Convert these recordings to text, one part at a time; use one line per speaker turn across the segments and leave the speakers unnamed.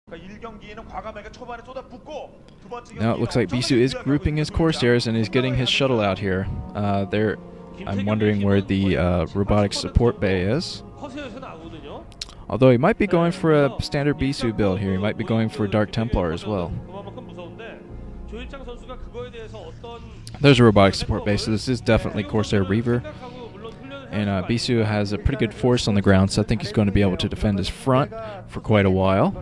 Now it looks like Bisu is grouping his Corsairs and he's getting his shuttle out here. I'm wondering where the robotics support bay is. Although he might be going for a standard Bisu build here. He might be going for a Dark Templar as well. There's a robotics support base, so this is definitely Corsair Reaver. And Bisu has a pretty good force on the ground, so I think he's going to be able to defend his front for quite a while.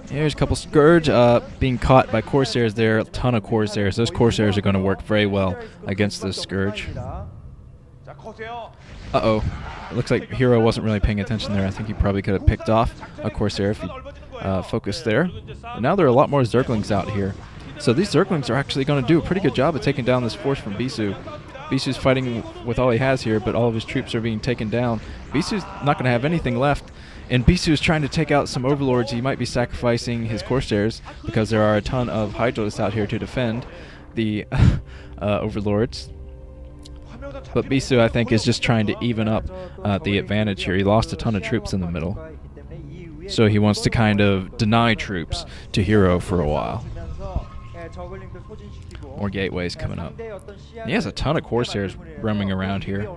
Here's a couple Scourge being caught by Corsairs there. A ton of Corsairs. Those Corsairs are going to work very well against this Scourge. Uh-oh. It looks like Hero wasn't really paying attention there. I think he probably could have picked off a Corsair if he focused there. And now there are a lot more Zerglings out here. So these Zerglings are actually going to do a pretty good job of taking down this force from Bisu. Bisu's fighting with all he has here, but all of his troops are being taken down. Bisu's not going to have anything left. And Bisu is trying to take out some Overlords. He might be sacrificing his Corsairs because there are a ton of Hydralisks out here to defend the Overlords. But Bisu, I think, is just trying to even up the advantage here. He lost a ton of troops in the middle. So he wants to kind of deny troops to Hero for a while. More gateways coming up. He has a ton of Corsairs roaming around here.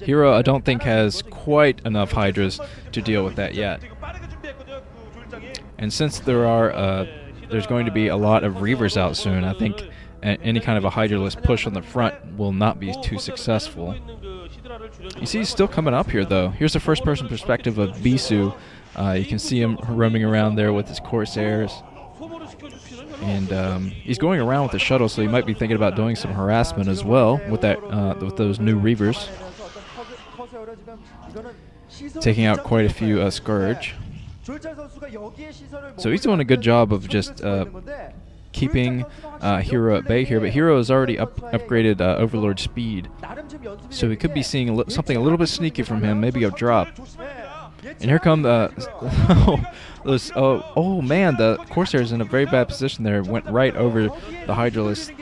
Hero, I don't think, has quite enough Hydras to deal with that yet. And since there's going to be a lot of Reavers out soon, I think any kind of a Hydralist push on the front will not be too successful. You see he's still coming up here, though. Here's the first-person perspective of Bisu. You can see him roaming around there with his Corsairs. And he's going around with the shuttle, so he might be thinking about doing some harassment as well with with those new Reavers. Taking out quite a few Scourge. So he's doing a good job of just keeping Hero at bay here, but Hero has already upgraded Overlord speed. So we could be seeing something a little bit sneaky from him, maybe a drop. And here come the oh man, the Corsair's in a very bad position there. Went right over the Hydralisk.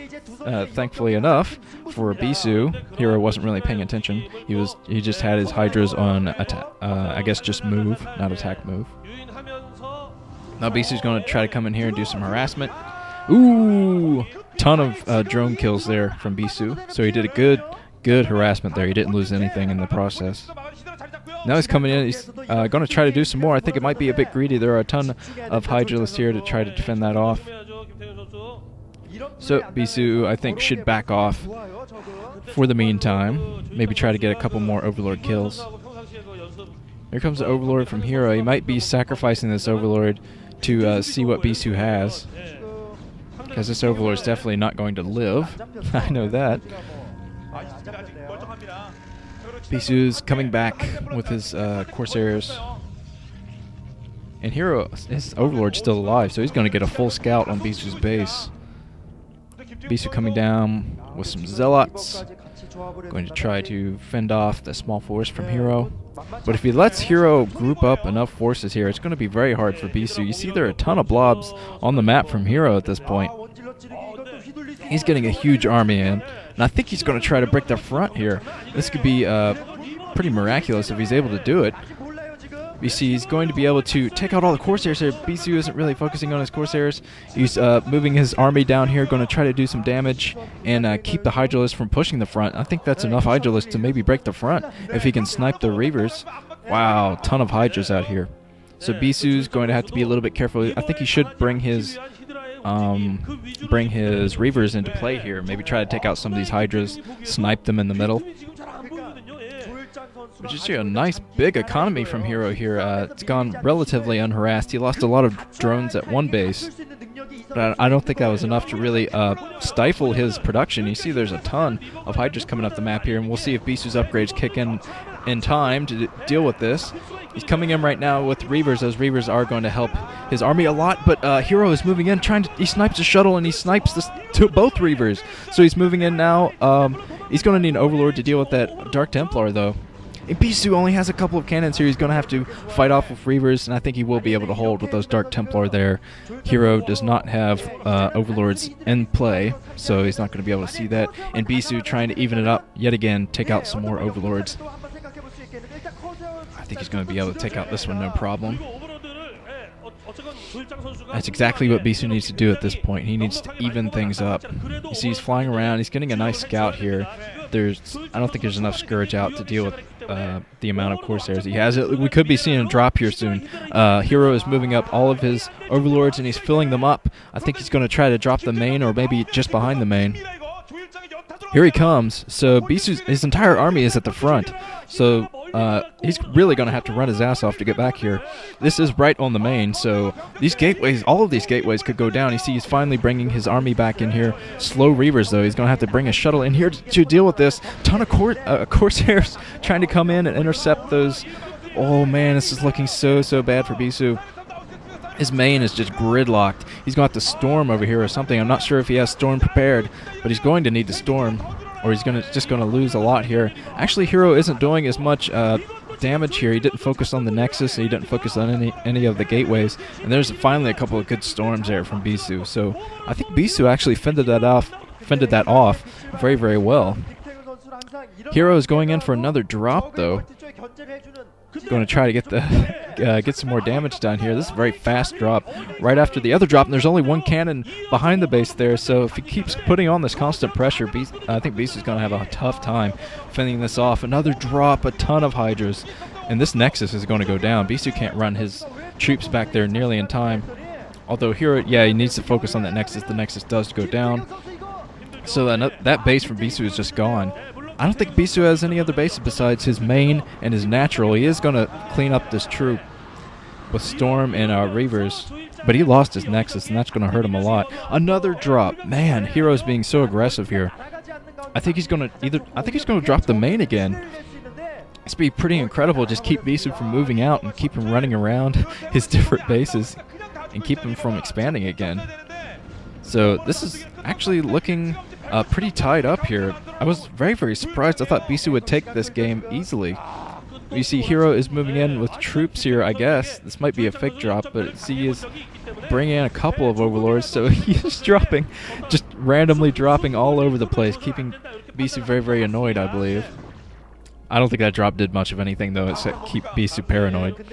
Thankfully enough for Bisu, Hero wasn't really paying attention. He just had his Hydras on I guess just move, not attack move. Now Bisu's going to try to come in here and do some harassment. Ooh, ton of drone kills there from Bisu. So he did a good harassment there. He didn't lose anything in the process. Now he's coming in. He's going to try to do some more. I think it might be a bit greedy. There are a ton of Hydralists here to try to defend that off. So Bisu, I think, should back off for the meantime. Maybe try to get a couple more Overlord kills. Here comes the Overlord from Hero. He might be sacrificing this Overlord to see what Bisu has. Because this Overlord is definitely not going to live. I know that. Bisu's coming back with his Corsairs. And Hero, his Overlord's still alive, so he's going to get a full scout on Bisu's base. Bisu coming down with some Zealots. Going to try to fend off the small force from Hero. But if he lets Hero group up enough forces here, it's going to be very hard for Bisu. You see there are a ton of blobs on the map from Hero at this point. He's getting a huge army in, and I think he's going to try to break the front here. This could be pretty miraculous if he's able to do it. You see he's going to be able to take out all the Corsairs here. Bisu isn't really focusing on his Corsairs. He's moving his army down here, going to try to do some damage and keep the Hydralists from pushing the front. I think that's enough Hydralists to maybe break the front if he can snipe the Reavers. Wow, ton of Hydras out here. So Bisu's going to have to be a little bit careful. I think he should bring his Reavers into play here. Maybe try to take out some of these Hydras, snipe them in the middle. But you see a nice big economy from Hero here. It's gone relatively unharassed. He lost a lot of drones at one base, but I don't think that was enough to really stifle his production. You see there's a ton of Hydras coming up the map here, and we'll see if Bisu's upgrades kick in time to deal with this. He's coming in right now with Reavers. Those Reavers are going to help his army a lot, but Hero is moving in, he snipes a shuttle, and he snipes both Reavers. So he's moving in now. He's going to need an Overlord to deal with that Dark Templar, though. And Bisu only has a couple of cannons here. He's going to have to fight off with Reavers, and I think he will be able to hold with those Dark Templar there. Hero does not have Overlords in play, so he's not going to be able to see that. And Bisu trying to even it up yet again, take out some more Overlords. I think he's going to be able to take out this one no problem. That's exactly what Bisu needs to do at this point. He needs to even things up. You see he's flying around. He's getting a nice scout here. I don't think there's enough Scourge out to deal with the amount of Corsairs he has. We could be seeing a drop here soon. Hero is moving up all of his Overlords, and he's filling them up. I think he's going to try to drop the main, or maybe just behind the main. Here he comes. So his entire army is at the front. So he's really going to have to run his ass off to get back here. This is right on the main, so these gateways, all of these gateways could go down. You see he's finally bringing his army back in here. Slow Reavers, though. He's going to have to bring a shuttle in here to deal with this. Ton of Corsairs trying to come in and intercept those. Oh, man, this is looking so bad for Bisu. His main is just gridlocked. He's going to have to storm over here or something. I'm not sure if he has storm prepared, but he's going to need to storm, or he's just going to lose a lot here. Actually, Hero isn't doing as much damage here. He didn't focus on the Nexus, and he didn't focus on any of the gateways. And there's finally a couple of good storms there from Bisu. So I think Bisu actually fended that off very well. Hero is going in for another drop, though. Going to try to get some more damage done here. This is a very fast drop right after the other drop, and there's only one cannon behind the base there, so if he keeps putting on this constant pressure, I think Bisu's going to have a tough time fending this off. Another drop, a ton of Hydras, and this Nexus is going to go down. Bisu can't run his troops back there nearly in time. Although here, yeah, he needs to focus on that Nexus. The Nexus does go down. So that base from Bisu is just gone. I don't think Bisu has any other bases besides his main and his natural. He is going to clean up this troop with Storm and Reavers, but he lost his Nexus, and that's going to hurt him a lot. Another drop. Man, Hero's being so aggressive here. I think he's going to drop the main again. It's be pretty incredible. Just keep Bisu from moving out and keep him running around his different bases and keep him from expanding again. So this is actually looking pretty tied up here. I was very surprised. I thought Bisu would take this game easily. You see Hero is moving in with troops here, I guess. This might be a fake drop, but see he is bringing in a couple of Overlords, so he's just randomly dropping all over the place, keeping Bisu very annoyed, I believe. I don't think that drop did much of anything, though, except keep Bisu paranoid.